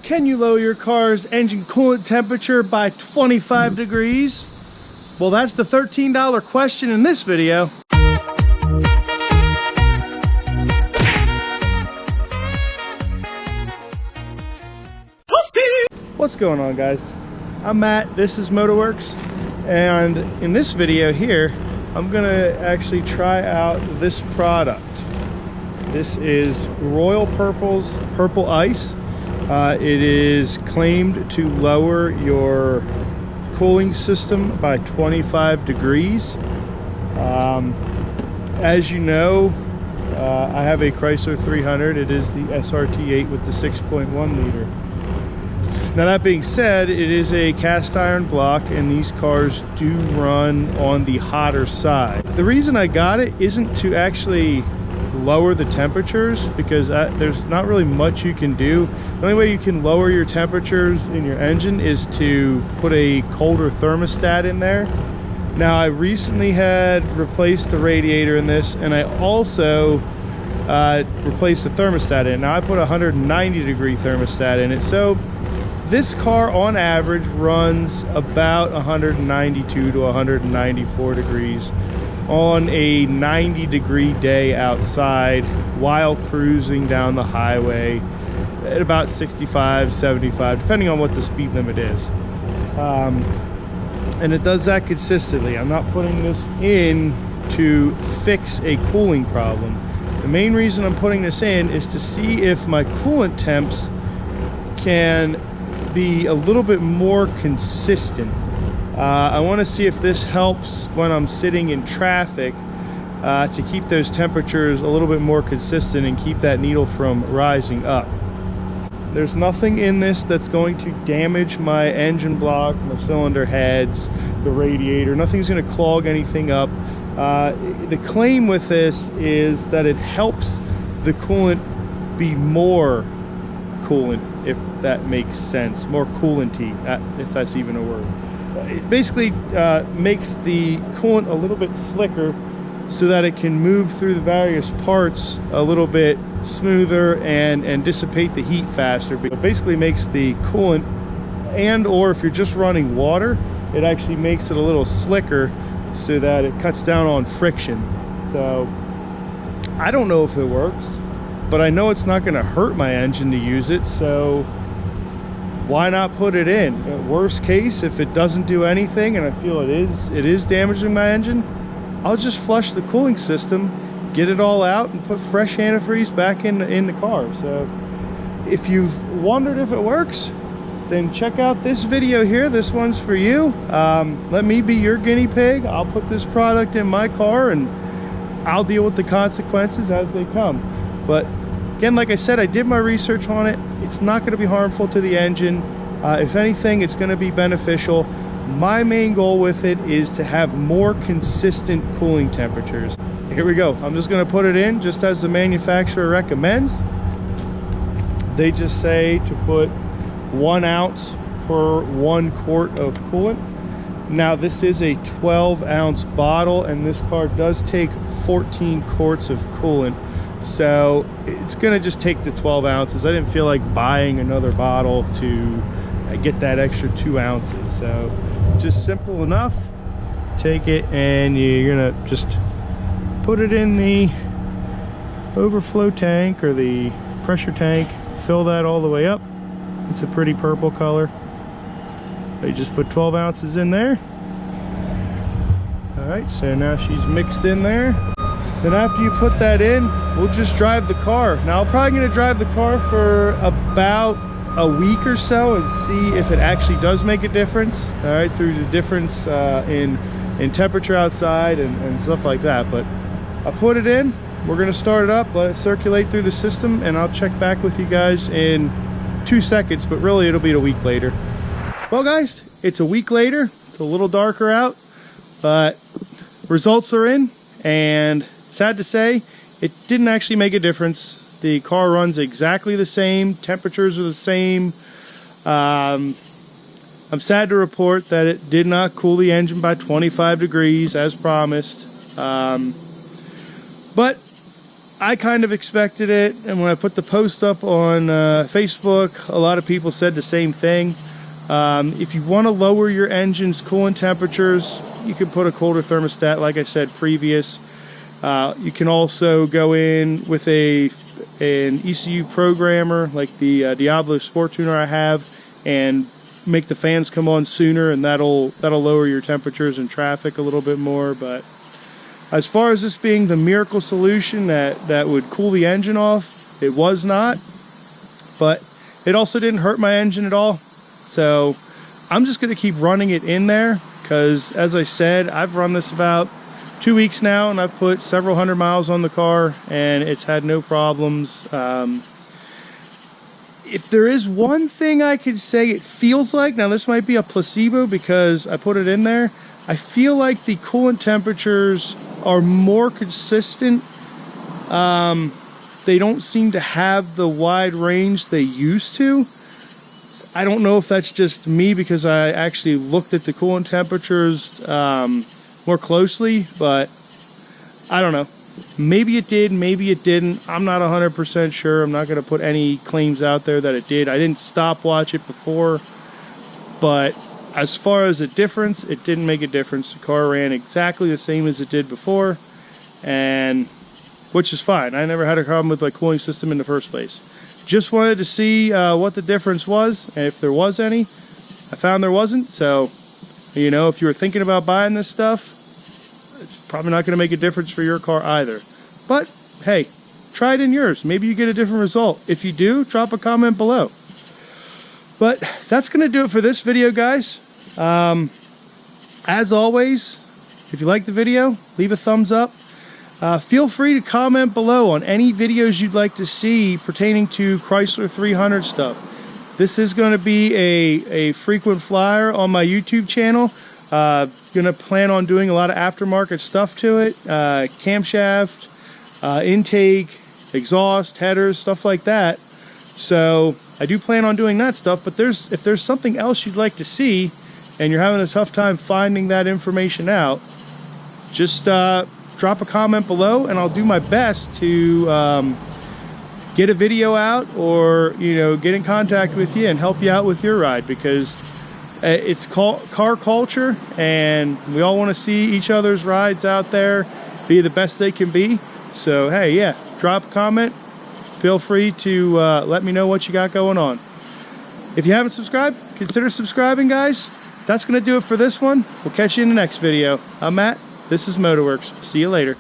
Can you lower your car's engine coolant temperature by 25 degrees? Well, that's the $13 question in this video. What's going on, guys? I'm Matt, this is Motorworks, and in this video here, I'm gonna actually try out this product. This is Royal Purple's Purple Ice. It is claimed to lower your cooling system by 25 degrees. As you know, I have a Chrysler 300. It is the SRT8 with the 6.1 liter. Now, that being said, it is a cast iron block, and these cars do run on the hotter side. The reason I got it isn't to actually lower the temperatures, because there's not really much you can do. The only way you can lower your temperatures in your engine is to put a colder thermostat in there. Now, I recently had replaced the radiator in this, and I also replaced the thermostat in it. Now, I put a 190 degree thermostat in it, so this car on average runs about 192 to 194 degrees on a 90 degree day outside while cruising down the highway at about 65, 75, depending on what the speed limit is. And it does that consistently. I'm not putting this in to fix a cooling problem. The main reason I'm putting this in is to see if my coolant temps can be a little bit more consistent. I want to see if this helps when I'm sitting in traffic to keep those temperatures a little bit more consistent and keep that needle from rising up. There's nothing in this that's going to damage my engine block, my cylinder heads, the radiator. Nothing's going to clog anything up. The claim with this is that it helps the coolant be more coolant, if that makes sense, more coolanty, if that's even a word. It basically makes the coolant a little bit slicker so that it can move through the various parts a little bit smoother and dissipate the heat faster. It basically makes the coolant, and or if you're just running water, it actually makes it a little slicker so that it cuts down on friction. So I don't know if it works, but I know it's not going to hurt my engine to use it, so why not put it in? Worst case, if it doesn't do anything and I feel it is damaging my engine, I'll just flush the cooling system, get it all out, and put fresh antifreeze back in the car. So if you've wondered if it works, then check out this video here. This one's for you. Let me be your guinea pig. I'll put this product in my car and I'll deal with the consequences as they come. But again, like I said, I did my research on it. It's not going to be harmful to the engine. If anything, it's going to be beneficial. My main goal with it is to have more consistent cooling temperatures. Here we go. I'm just going to put it in just as the manufacturer recommends. They just say to put 1 ounce per 1 quart of coolant. Now, this is a 12-ounce bottle, and this car does take 14 quarts of coolant. So it's gonna just take the 12 ounces. I didn't feel like buying another bottle to get that extra 2 ounces. So just simple enough. Take it and you're gonna just put it in the overflow tank or the pressure tank. Fill that all the way up. It's a pretty purple color. So you just put 12 ounces in there. All right, so now she's mixed in there. Then after you put that in, we'll just drive the car. Now, I'm probably gonna drive the car for about a week or so and see if it actually does make a difference, all right, through the difference in temperature outside and stuff like that. But I put it in, we're gonna start it up, let it circulate through the system, and I'll check back with you guys in 2 seconds, but really it'll be a week later. Well, guys, it's a week later. It's a little darker out, but results are in, and sad to say, it didn't actually make a difference. The car runs exactly the same, temperatures are the same. I'm sad to report that it did not cool the engine by 25 degrees as promised. But I kind of expected it, and when I put the post up on Facebook, a lot of people said the same thing. If you want to lower your engine's coolant temperatures, you can put a colder thermostat, like I said previous. You can also go in with an ECU programmer like the Diablo Sport Tuner I have, and make the fans come on sooner, and that'll lower your temperatures in traffic a little bit more. But as far as this being the miracle solution that would cool the engine off, it was not. But it also didn't hurt my engine at all. So I'm just going to keep running it in there, because as I said, I've run this about 2 weeks now, and I've put several hundred miles on the car, and it's had no problems. If there is one thing I could say it feels like, now this might be a placebo because I put it in there, I feel like the coolant temperatures are more consistent. They don't seem to have the wide range they used to. I don't know if that's just me because I actually looked at the coolant temperatures more closely, but I don't know. Maybe it did, maybe it didn't. I'm not 100% sure. I'm not going to put any claims out there that it did. I didn't stopwatch it before, but as far as a difference, it didn't make a difference. The car ran exactly the same as it did before, and which is fine. I never had a problem with my cooling system in the first place. Just wanted to see what the difference was, and if there was any. I found there wasn't, so you know, if you were thinking about buying this stuff, it's probably not going to make a difference for your car either. But hey, try it in yours. Maybe you get a different result. If you do, drop a comment below. But that's going to do it for this video, guys. As always, if you like the video, leave a thumbs up. Feel free to comment below on any videos you'd like to see pertaining to Chrysler 300 stuff. This is going to be a frequent flyer on my YouTube channel. Going to plan on doing a lot of aftermarket stuff to it. Camshaft, intake, exhaust, headers, stuff like that. So I do plan on doing that stuff, but if there's something else you'd like to see and you're having a tough time finding that information out, just drop a comment below and I'll do my best to get a video out, or you know, get in contact with you and help you out with your ride, because it's car culture and we all want to see each other's rides out there be the best they can be. So hey, yeah, drop a comment. Feel free to let me know what you got going on. If you haven't subscribed, consider subscribing, guys. That's going to do it for this one. We'll catch you in the next video. I'm Matt. This is Motorworks. See you later.